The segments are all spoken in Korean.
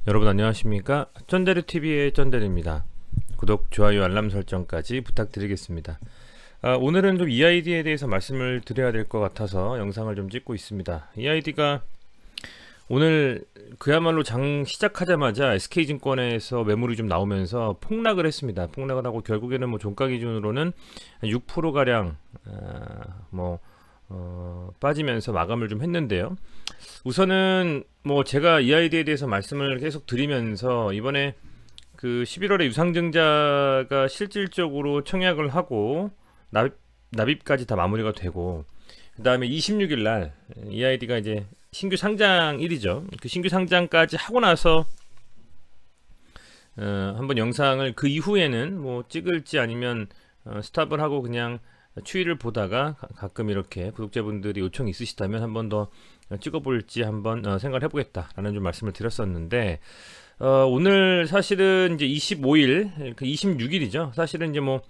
여러분 안녕하십니까? 쩐데르TV의 쩐데르입니다. 구독, 좋아요, 알람 설정까지 부탁드리겠습니다. 오늘은 좀 EID에 대해서 말씀을 드려야 될 것 같아서 영상을 좀 찍고 있습니다. EID가 오늘 그야말로 장 시작하자마자 SK증권에서 매물이 좀 나오면서 폭락을 했습니다. 폭락을 하고 결국에는 뭐 종가 기준으로는 6%가량 빠지면서 마감을 좀 했는데요. 우선은 뭐 제가 EID에 대해서 말씀을 계속 드리면서 이번에 그 11월에 유상증자가 실질적으로 청약을 하고 납입까지 다 마무리가 되고, 그 다음에 26일 날 EID가 이제 신규 상장일이죠. 그 신규 상장까지 하고 나서 한번 영상을 그 이후에는 뭐 찍을지 아니면 스탑을 하고 그냥 추이를 보다가 가끔 이렇게 구독자분들이 요청이 있으시다면 한번 더 찍어볼지 한번 생각을 해보겠다라는 좀 말씀을 드렸었는데, 오늘 사실은 이제 25일, 26일이죠. 사실은 이제 뭐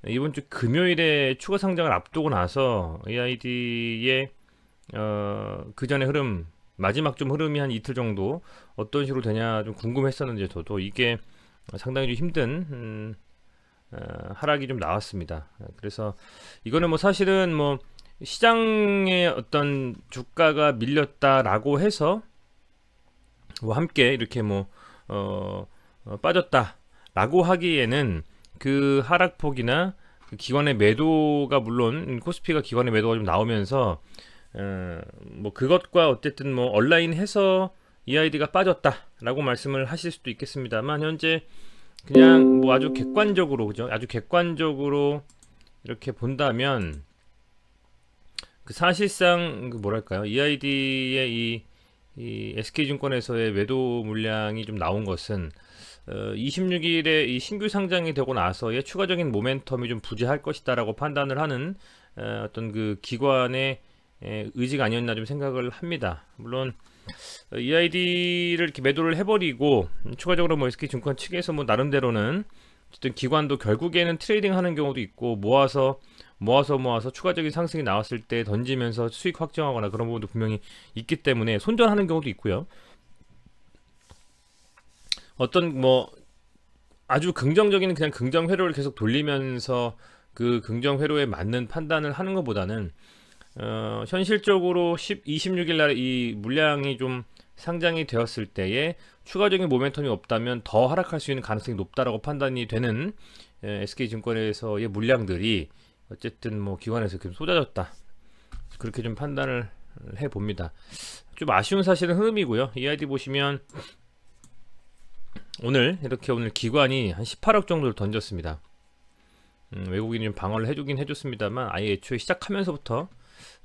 이번 주 금요일에 추가 상장을 앞두고 나서 EID의 그 전에 흐름, 마지막 좀 흐름이 한 이틀 정도 어떤 식으로 되냐 좀 궁금했었는데, 저도 이게 상당히 좀 힘든 하락이 좀 나왔습니다. 그래서 이거는 뭐 사실은 뭐 시장의 어떤 주가가 밀렸다라고 해서 뭐 함께 이렇게 뭐 빠졌다라고 하기에는 그 하락폭이나 그 기관의 매도가, 물론 코스피가 기관의 매도가 좀 나오면서 뭐 그것과 어쨌든 뭐 얼라인해서 EID가 빠졌다라고 말씀을 하실 수도 있겠습니다만, 현재 그냥 뭐 아주 객관적으로, 그죠? 아주 객관적으로 이렇게 본다면 그 사실상 그 뭐랄까요, EID의 이 SK증권에서의 매도 물량이 좀 나온 것은 26일에 이 신규 상장이 되고 나서의 추가적인 모멘텀이 좀 부재할 것이다라고 판단을 하는 어떤 그 기관의 의지가 아니었나 좀 생각을 합니다. 물론 EID를 이렇게 매도를 해버리고 추가적으로 뭐 SK증권 측에서 뭐 나름대로는 어쨌든 기관도 결국에는 트레이딩 하는 경우도 있고, 모아서 추가적인 상승이 나왔을 때 던지면서 수익 확정하거나 그런 부분도 분명히 있기 때문에 손절하는 경우도 있고요. 어떤 뭐 아주 긍정적인 그냥 긍정 회로를 계속 돌리면서 그 긍정 회로에 맞는 판단을 하는 것보다는 현실적으로 26일 날 이 물량이 좀 상장이 되었을 때에 추가적인 모멘텀이 없다면 더 하락할 수 있는 가능성이 높다라고 판단이 되는 SK증권에서의 물량들이 어쨌든 뭐 기관에서 계속 쏟아졌다, 그렇게 좀 판단을 해 봅니다. 좀 아쉬운 사실은 흐름이고요. EID 보시면 오늘 기관이 한 18억 정도를 던졌습니다. 외국인이 좀 방어를 해주긴 해줬습니다만, 아예 애초에 시작하면서부터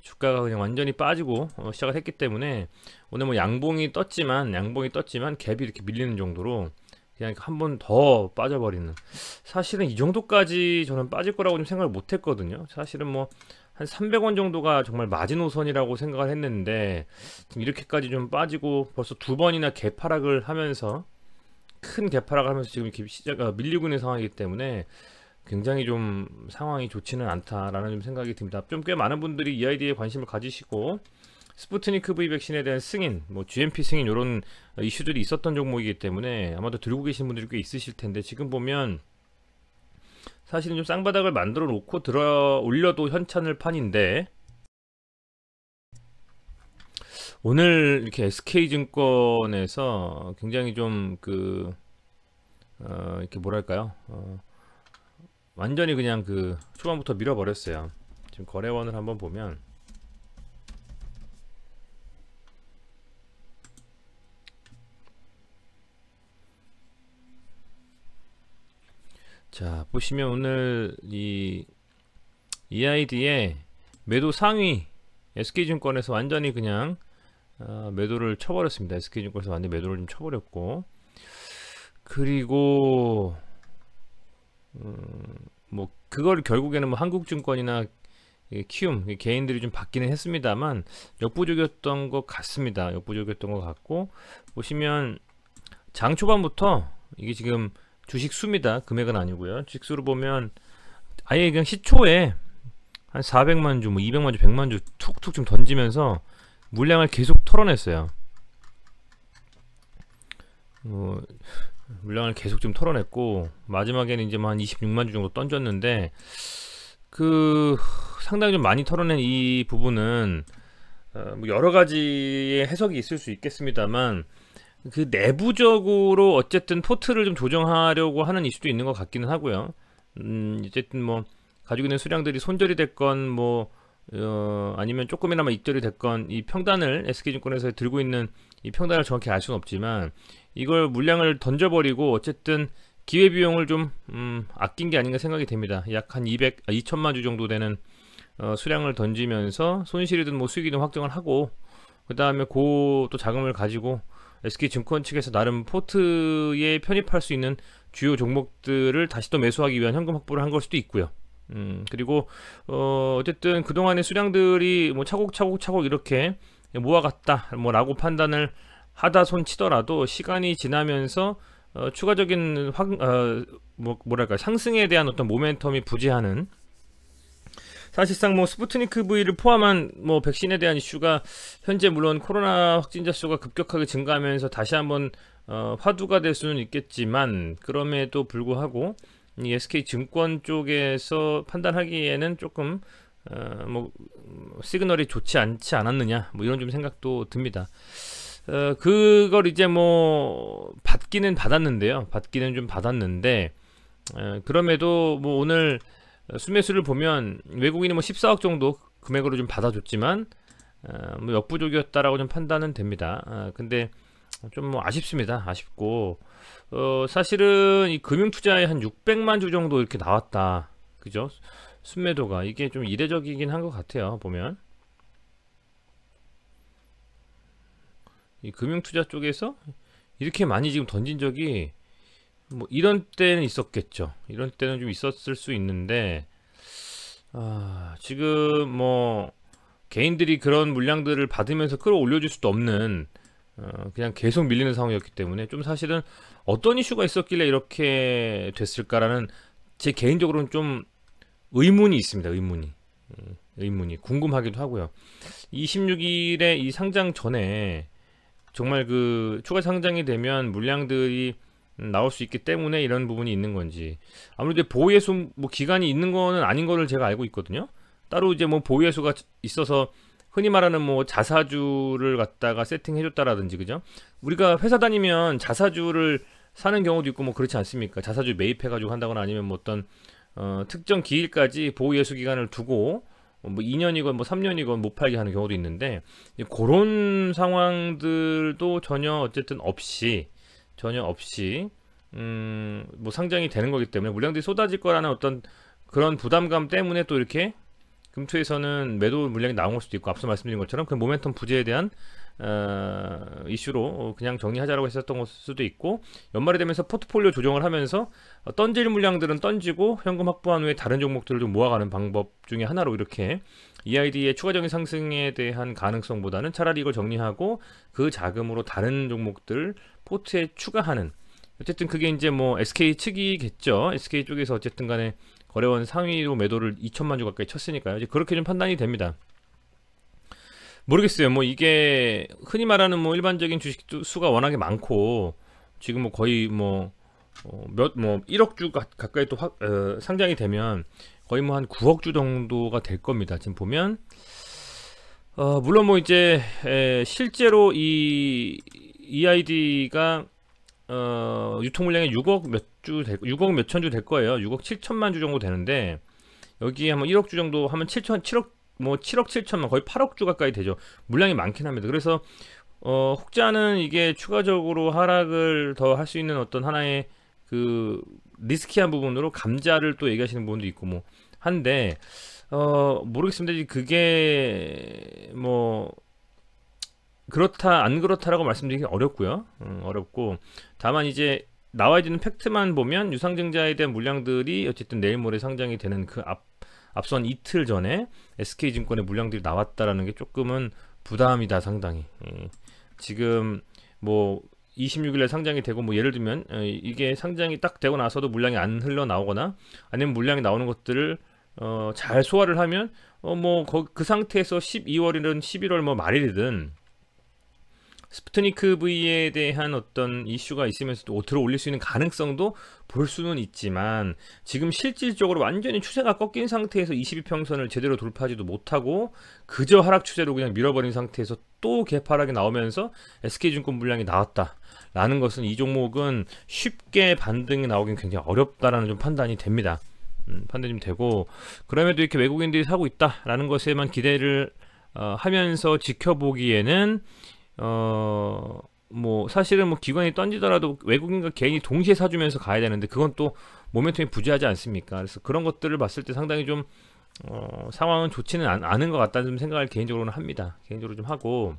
주가가 그냥 완전히 빠지고 시작을 했기 때문에 오늘 뭐 양봉이 떴지만 갭이 이렇게 밀리는 정도로 그냥 한 번 더 빠져버리는, 사실은 이 정도까지 저는 빠질 거라고 좀 생각을 못 했거든요. 사실은 뭐 한 300원 정도가 정말 마지노선이라고 생각을 했는데, 지금 이렇게까지 좀 빠지고 벌써 두 번이나 개파락을 하면서, 큰 개파락을 하면서 지금 이렇게 밀리고 있는 상황이기 때문에 굉장히 좀 상황이 좋지는 않다라는 좀 생각이 듭니다. 좀 꽤 많은 분들이 EID에 관심을 가지시고, 스푸트니크 V 백신에 대한 승인, 뭐 GMP 승인, 이런 이슈들이 있었던 종목이기 때문에 아마도 들고 계신 분들이 꽤 있으실 텐데, 지금 보면 사실은 좀 쌍바닥을 만들어 놓고 들어 올려도 현찬을 판인데, 오늘 이렇게 SK증권에서 굉장히 좀 이렇게 뭐랄까요, 완전히 그냥 그 초반부터 밀어버렸어요. 지금 거래원을 한번 보면 자, 보시면 오늘 이 EID의 매도 상위 SK증권에서 완전히 그냥 매도를 쳐버렸습니다. SK증권에서 완전히 매도를 좀 쳐버렸고, 그리고 뭐 그걸 결국에는 뭐 한국증권이나 키움 개인들이 좀 받기는 했습니다만 역부족이었던 것 같습니다. 역부족이었던 것 같고, 보시면 장 초반부터 이게 지금 주식 수입니다. 금액은 아니고요. 주식 수로 보면 아예 그냥 시초에 한 400만 주, 뭐 200만 주, 100만 주 툭툭 좀 던지면서 물량을 계속 털어냈어요. 뭐 물량을 계속 좀 털어냈고 마지막에는 이제 뭐 한 26만 주 정도 던졌는데 그 상당히 좀 많이 털어낸 이 부분은 뭐 여러 가지의 해석이 있을 수 있겠습니다만 그 내부적으로 어쨌든 포트를 좀 조정하려고 하는 이슈도 있는 것 같기는 하고요. 어쨌든 뭐 가지고 있는 수량들이 손절이 됐건 뭐 아니면 조금이나마 익절이 됐건 이 평단을 SK증권에서 들고 있는 이 평단을 정확히 알 수는 없지만 이걸 물량을 던져버리고 어쨌든 기회비용을 좀 아낀 게 아닌가 생각이 됩니다. 약 한 2천만 주 정도 되는 수량을 던지면서 손실이든 뭐 수익이든 확정을 하고 그 다음에 그 또 자금을 가지고 SK증권 측에서 나름 포트에 편입할 수 있는 주요 종목들을 다시 또 매수하기 위한 현금 확보를 한 걸 수도 있고요. 그리고 어쨌든 그동안의 수량들이 뭐 차곡차곡 이렇게 모아갔다 뭐라고 판단을 하다 손 치더라도 시간이 지나면서 추가적인 뭐랄까 상승에 대한 어떤 모멘텀이 부재하는 사실상 뭐 스푸트니크 V를 포함한 뭐 백신에 대한 이슈가 현재 물론 코로나 확진자 수가 급격하게 증가하면서 다시 한번 화두가 될 수는 있겠지만 그럼에도 불구하고 이 SK증권 쪽에서 판단하기에는 조금 뭐 시그널이 좋지 않지 않았느냐 뭐 이런 좀 생각도 듭니다. 그걸 이제 뭐 받기는 받았는데요. 받기는 좀 받았는데 그럼에도 뭐 오늘 수매수를 보면 외국인이 뭐 14억 정도 금액으로 좀 받아줬지만 뭐 역부족이었다라고 좀 판단은 됩니다. 근데 좀 뭐 아쉽습니다. 아쉽고 사실은 이 금융투자에 한 600만 주 정도 이렇게 나왔다. 그죠? 순매도가 이게 좀 이례적이긴 한 것 같아요. 보면 이 금융투자 쪽에서 이렇게 많이 지금 던진 적이 뭐 이런 때는 있었겠죠. 이런 때는 좀 있었을 수 있는데 지금 뭐 개인들이 그런 물량들을 받으면서 끌어올려줄 수도 없는 그냥 계속 밀리는 상황이었기 때문에 좀 사실은 어떤 이슈가 있었길래 이렇게 됐을까라는 제 개인적으로는 좀 의문이 있습니다. 의문이 궁금하기도 하고요. 26일에 이 상장 전에 정말 그 추가 상장이 되면 물량들이 나올 수 있기 때문에 이런 부분이 있는 건지 아무래도 보호예수 뭐 기간이 있는 거는 아닌 거를 제가 알고 있거든요. 따로 이제 뭐 보호예수가 있어서 흔히 말하는 뭐 자사주를 갖다가 세팅해줬다라든지 그죠? 우리가 회사 다니면 자사주를 사는 경우도 있고 뭐 그렇지 않습니까? 자사주 매입해가지고 한다거나 아니면 뭐 어떤 특정 기일까지 보호예수 기간을 두고 뭐 2년이건 뭐 3년이건 못 팔게 하는 경우도 있는데 그런 상황들도 전혀 어쨌든 없이 뭐 상장이 되는 거기 때문에 물량들이 쏟아질 거라는 어떤 그런 부담감 때문에 또 이렇게 금투에서는 매도 물량이 나온 걸 수도 있고 앞서 말씀드린 것처럼 그 모멘텀 부재에 대한 이슈로 그냥 정리하자라고 했었던 걸 수도 있고 연말이 되면서 포트폴리오 조정을 하면서 던질 물량들은 던지고 현금 확보한 후에 다른 종목들을 좀 모아가는 방법 중에 하나로 이렇게 EID의 추가적인 상승에 대한 가능성보다는 차라리 이걸 정리하고 그 자금으로 다른 종목들 포트에 추가하는 어쨌든 그게 이제 뭐 SK 측이겠죠. SK 쪽에서 어쨌든 간에 거래원 상위로 매도를 2천만 주 가까이 쳤으니까요. 이제 그렇게 좀 판단이 됩니다. 모르겠어요. 뭐 이게 흔히 말하는 뭐 일반적인 주식 수가 워낙에 많고 지금 뭐 거의 뭐 1억 주 가까이 또 상장이 되면 거의 뭐 한 9억 주 정도가 될 겁니다. 지금 보면 물론 뭐 이제 실제로 이 EID가 유통 물량이 6억 몇천 주 될 거예요. 6억 7천만 주 정도 되는데 여기에 한번 1억 주 정도 하면 7억 7천만 거의 8억 주 가까이 되죠. 물량이 많긴 합니다. 그래서 혹자는 이게 추가적으로 하락을 더 할 수 있는 어떤 하나의 그 리스키한 부분으로 감자를 또 얘기하시는 부분도 있고 뭐 한데 모르겠습니다. 그게 뭐 그렇다 안 그렇다라고 말씀드리기 어렵고요. 어렵고 다만 이제 나와 있는 팩트만 보면 유상증자에 대한 물량들이 어쨌든 내일 모레 상장이 되는 그 앞선 이틀 전에 SK증권의 물량들이 나왔다라는 게 조금은 부담이다 상당히. 지금 뭐 26일에 상장이 되고 뭐 예를 들면 이게 상장이 딱 되고 나서도 물량이 안 흘러나오거나 아니면 물량이 나오는 것들을 잘 소화를 하면 뭐 그 상태에서 12월이든 11월 뭐 말일이든 스푸트니크 V에 대한 어떤 이슈가 있으면서도 들어 올릴 수 있는 가능성도 볼 수는 있지만 지금 실질적으로 완전히 추세가 꺾인 상태에서 22평선을 제대로 돌파하지도 못하고 그저 하락 추세로 그냥 밀어버린 상태에서 또 개파락이 나오면서 SK증권 물량이 나왔다라는 것은 이 종목은 쉽게 반등이 나오긴 굉장히 어렵다라는 좀 판단이 됩니다. 판단이 좀 되고, 그럼에도 이렇게 외국인들이 사고 있다라는 것에만 기대를 하면서 지켜보기에는 뭐 사실은 뭐 기관이 던지더라도 외국인과 개인이 동시에 사주면서 가야 되는데 그건 또 모멘텀이 부재하지 않습니까? 그래서 그런 것들을 봤을 때 상당히 좀 상황은 좋지는 않은 것 같다는 좀 생각을 개인적으로는 합니다. 개인적으로 좀 하고,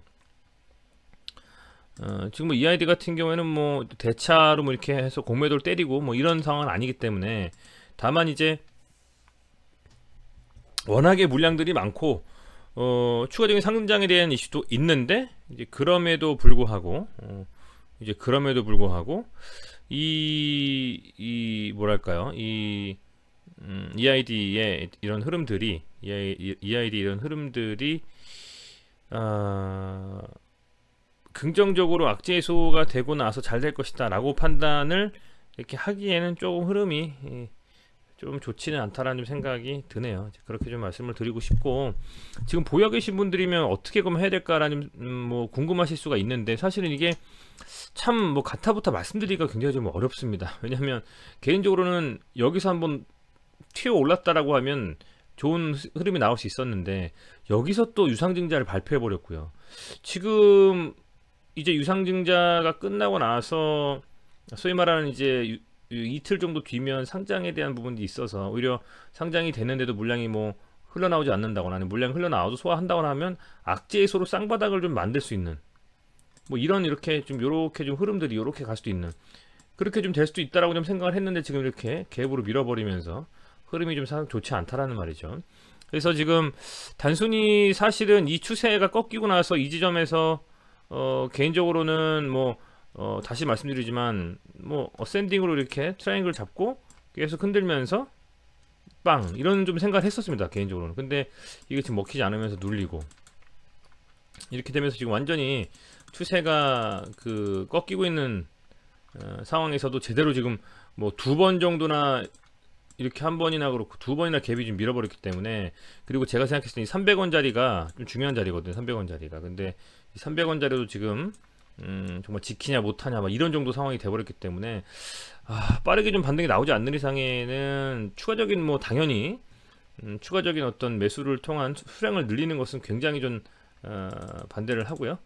지금 뭐 EID 같은 경우에는 뭐 대차로 뭐 이렇게 해서 공매도를 때리고 뭐 이런 상황은 아니기 때문에, 다만 이제 워낙에 물량들이 많고 추가적인 상장에 대한 이슈도 있는데, 이제 그럼에도 불구하고 이 뭐랄까요, 이 EID의 이런 흐름들이 긍정적으로 악재 해소가 되고 나서 잘 될 것이다 라고 판단을 이렇게 하기에는 조금 흐름이 좀 좋지는 않다라는 좀 생각이 드네요. 그렇게 좀 말씀을 드리고 싶고, 지금 보여 계신 분들이면 어떻게 그럼 해야 될까라는 뭐 궁금하실 수가 있는데, 사실은 이게 참 뭐 가타부터 말씀드리기가 굉장히 좀 어렵습니다. 왜냐하면 개인적으로는 여기서 한번 튀어 올랐다라고 하면 좋은 흐름이 나올 수 있었는데, 여기서 또 유상증자를 발표해 버렸고요. 지금 이제 유상증자가 끝나고 나서 소위 말하는 이제 이틀 정도 뒤면 상장에 대한 부분이 있어서 오히려 상장이 되는데도 물량이 뭐 흘러나오지 않는다거나, 아니면 물량이 흘러나와도 소화한다거나 하면 악재 해소로 쌍바닥을 좀 만들 수 있는 뭐 이런 이렇게 좀 흐름들이 이렇게 갈 수도 있는, 그렇게 좀 될 수도 있다라고 좀 생각을 했는데, 지금 이렇게 갭으로 밀어버리면서 흐름이 좀 사실 좋지 않다라는 말이죠. 그래서 지금 단순히 사실은 이 추세가 꺾이고 나서 이 지점에서 개인적으로는 뭐 다시 말씀드리지만 뭐 어센딩으로 이렇게 트라이앵글 잡고 계속 흔들면서 빵 이런 좀 생각을 했었습니다, 개인적으로는. 근데 이게 지금 먹히지 않으면서 눌리고 이렇게 되면서 지금 완전히 추세가 그 꺾이고 있는 상황에서도 제대로 지금 뭐 두 번 정도나 이렇게 한 번이나 그렇고 두 번이나 갭이 좀 밀어버렸기 때문에, 그리고 제가 생각했을 때 이 300원 자리가 좀 중요한 자리거든요, 300원 자리가. 근데 이 300원 자리도 지금 정말 지키냐 못하냐 막 이런 정도 상황이 돼버렸기 때문에, 빠르게 좀 반등이 나오지 않는 이상에는 추가적인 뭐 당연히 추가적인 어떤 매수를 통한 수량을 늘리는 것은 굉장히 좀 반대를 하고요.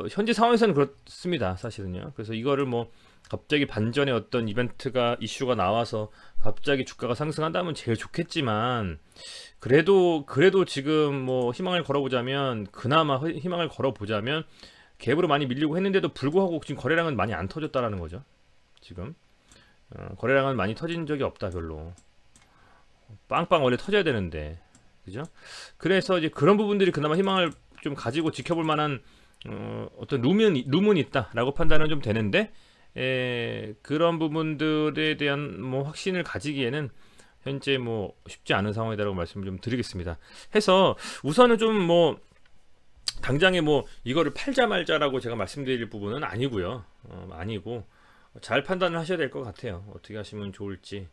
현재 상황에서는 그렇습니다, 사실은요. 그래서 이거를 뭐 갑자기 반전의 어떤 이슈가 나와서 갑자기 주가가 상승한다면 제일 좋겠지만, 그래도 지금 뭐 그나마 희망을 걸어보자면 갭으로 많이 밀리고 했는데도 불구하고 지금 거래량은 많이 안 터졌다라는 거죠. 지금 거래량은 많이 터진 적이 없다, 별로. 빵빵 원래 터져야 되는데, 그죠? 그래서 이제 그런 부분들이 그나마 희망을 좀 가지고 지켜볼 만한 어떤 룸은 있다라고 판단은 좀 되는데, 그런 부분들에 대한 뭐 확신을 가지기에는 현재 뭐 쉽지 않은 상황이다라고 말씀을 좀 드리겠습니다. 해서 우선은 좀 뭐 당장에 뭐 이거를 팔자 말자라고 제가 말씀드릴 부분은 아니고요. 아니고 잘 판단을 하셔야 될 것 같아요. 어떻게 하시면 좋을지.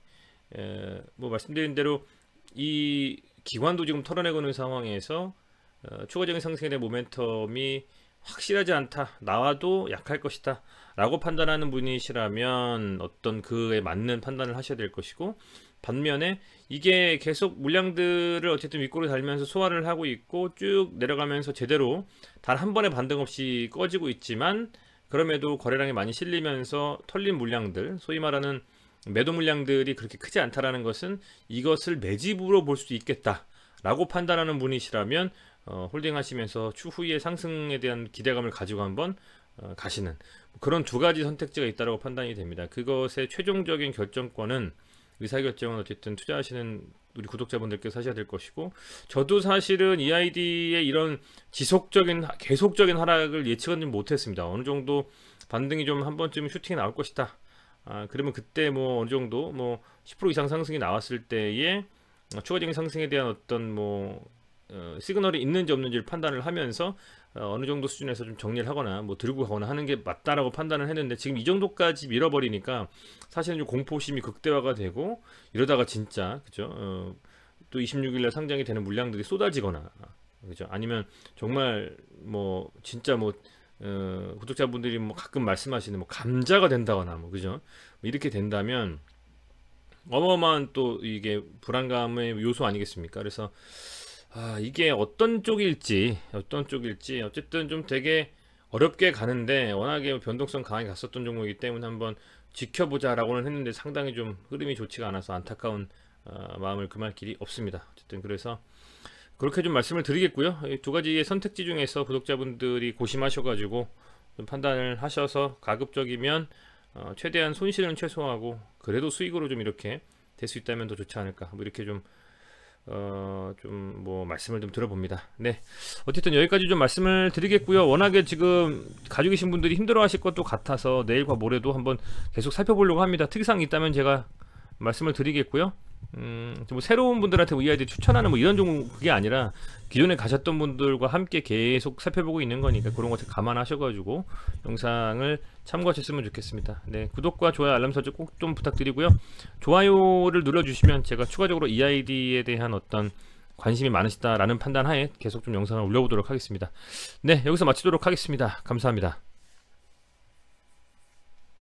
뭐 말씀드린 대로 이 기관도 지금 털어내고 있는 상황에서 추가적인 상승에 대한 모멘텀이 확실하지 않다, 나와도 약할 것이다 라고 판단하는 분이시라면 어떤 그에 맞는 판단을 하셔야 될 것이고, 반면에 이게 계속 물량들을 어쨌든 윗골을 달면서 소화를 하고 있고 쭉 내려가면서 제대로 단 한 번의 반등 없이 꺼지고 있지만, 그럼에도 거래량이 많이 실리면서 털린 물량들, 소위 말하는 매도 물량들이 그렇게 크지 않다라는 것은 이것을 매집으로 볼 수도 있겠다 라고 판단하는 분이시라면 홀딩 하시면서 추후의 상승에 대한 기대감을 가지고 한번 가시는 그런 두 가지 선택지가 있다고 판단이 됩니다. 그것의 최종적인 결정권은, 의사결정은 어쨌든 투자하시는 우리 구독자분들께서 하셔야 될 것이고, 저도 사실은 EID의 이런 계속적인 하락을 예측은 못했습니다. 어느 정도 반등이 좀 한 번쯤 슈팅이 나올 것이다. 그러면 그때 뭐 어느 정도 뭐 10% 이상 상승이 나왔을 때에 추가적인 상승에 대한 어떤 뭐 시그널이 있는지 없는지를 판단을 하면서 어느 정도 수준에서 좀 정리를 하거나 뭐 들고 가거나 하는 게 맞다라고 판단을 했는데, 지금 이 정도까지 밀어버리니까 사실은 좀 공포심이 극대화가 되고, 이러다가 진짜 그죠? 또 26일날 상장이 되는 물량들이 쏟아지거나, 그죠? 아니면 정말 뭐 진짜 뭐 구독자분들이 뭐 가끔 말씀하시는 뭐 감자가 된다거나 뭐, 그죠? 뭐 이렇게 된다면 어마어마한 또 이게 불안감의 요소 아니겠습니까? 그래서 이게 어떤 쪽일지 어쨌든 좀 되게 어렵게 가는데, 워낙에 변동성 강하게 갔었던 종목이기 때문에 한번 지켜보자라고는 했는데 상당히 좀 흐름이 좋지가 않아서 안타까운 마음을 금할 길이 없습니다. 어쨌든 그래서 그렇게 좀 말씀을 드리겠고요. 이 두 가지의 선택지 중에서 구독자분들이 고심하셔가지고 좀 판단을 하셔서, 가급적이면 최대한 손실은 최소화하고 그래도 수익으로 좀 이렇게 될 수 있다면 더 좋지 않을까, 뭐 이렇게 좀 뭐 말씀을 좀 들어봅니다. 네, 어쨌든 여기까지 좀 말씀을 드리겠고요. 워낙에 지금 가지고 계신 분들이 힘들어 하실 것도 같아서 내일과 모레도 한번 계속 살펴보려고 합니다. 특이사항이 있다면 제가 말씀을 드리겠고요. 뭐 새로운 분들한테 EID 추천하는 뭐 이런 종목, 그게 아니라 기존에 가셨던 분들과 함께 계속 살펴보고 있는 거니까 그런 것들 감안하셔가지고 영상을 참고하셨으면 좋겠습니다. 네, 구독과 좋아요, 알람 설정 꼭 좀 부탁드리고요. 좋아요를 눌러주시면 제가 추가적으로 EID에 대한 어떤 관심이 많으시다라는 판단하에 계속 좀 영상을 올려보도록 하겠습니다. 네, 여기서 마치도록 하겠습니다. 감사합니다.